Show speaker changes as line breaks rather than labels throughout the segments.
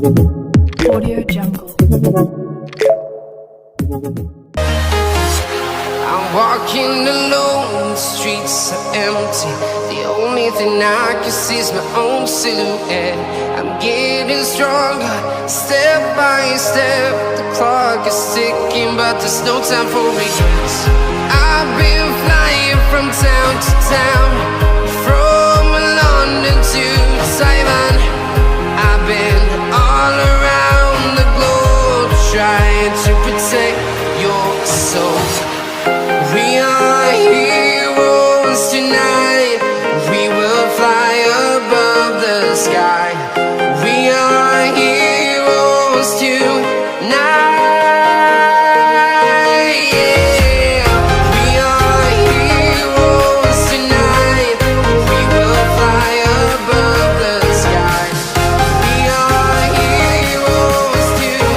Audio Jungle.
I'm walking alone, the streets are empty. The only thing I can see is my own silhouette. I'm getting stronger, step by step. The clock is ticking, but there's no time for regrets. I've been flying from town to town, from London to Taiwan. I've been all around the globe, trying to protect your soul. We are heroes tonight. We will fly above the sky. We are heroes tonight. Yeah. We are heroes tonight. We will fly above the sky. We are heroes tonight.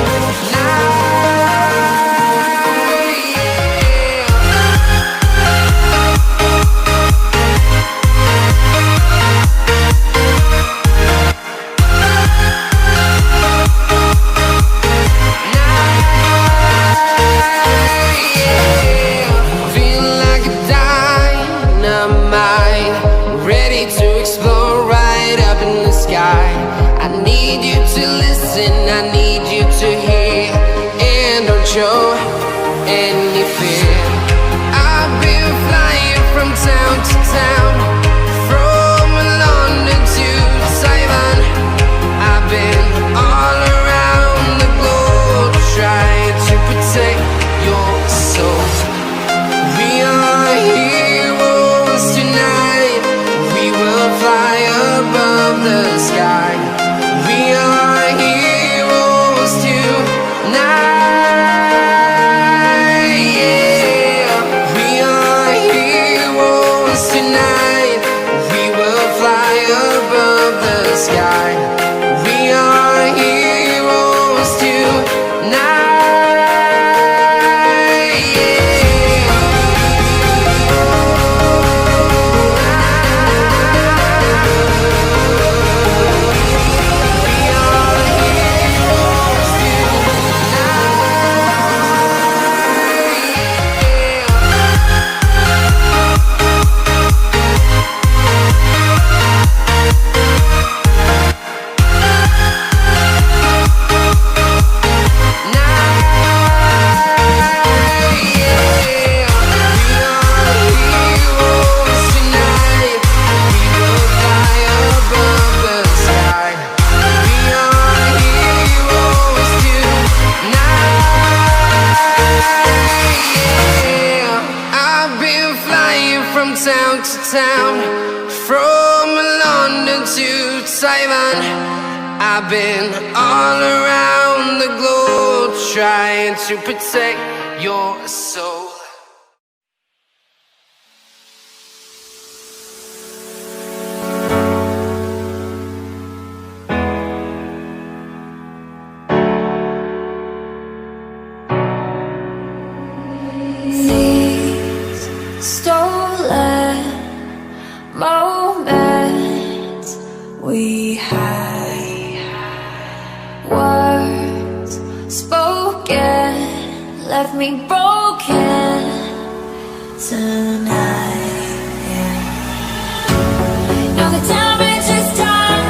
I need you to hear and don't show any fear. I've been flying from town to town, from London to Taiwan. I've been all around the globe, trying to protect your soul. We are heroes tonight. We will fly above the sky. We are heroes tonight. Yeah. We are heroes tonight. We will fly above the sky. We are heroes tonight. From town to town, from London to Taiwan. I've been all around the globe, trying to protect your soul.
Stolen moments we had, words spoken left me broken tonight. Yeah. Now the damage is done,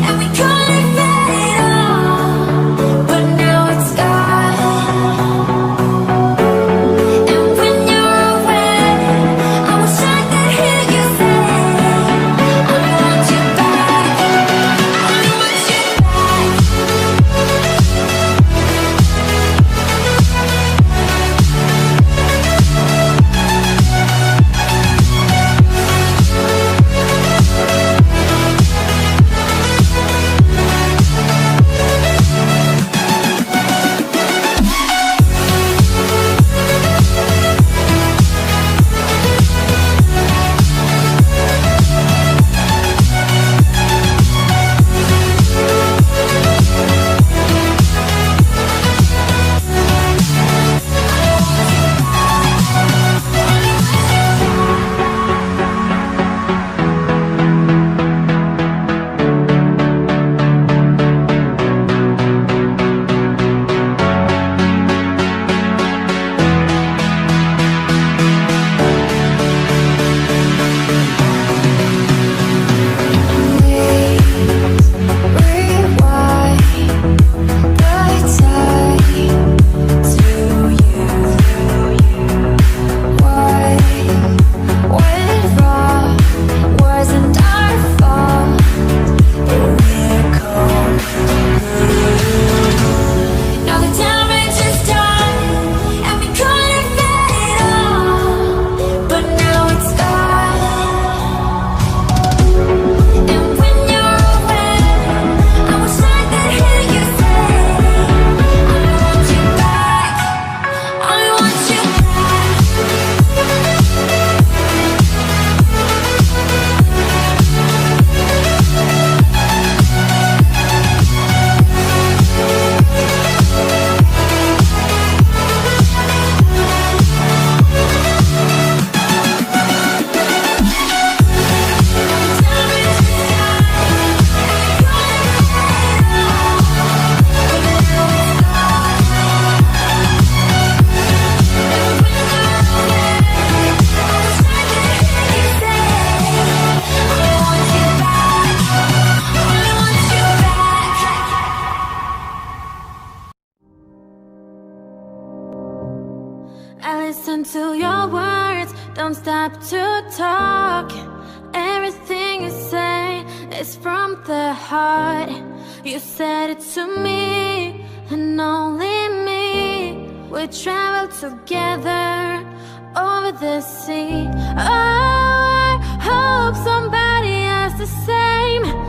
and we couldn't fade on, but now it's gone. listen to your words, don't stop to talk. Everything you say is from the heart. You said it to me, and only me. We traveled together over the sea. Oh, I hope somebody has the same.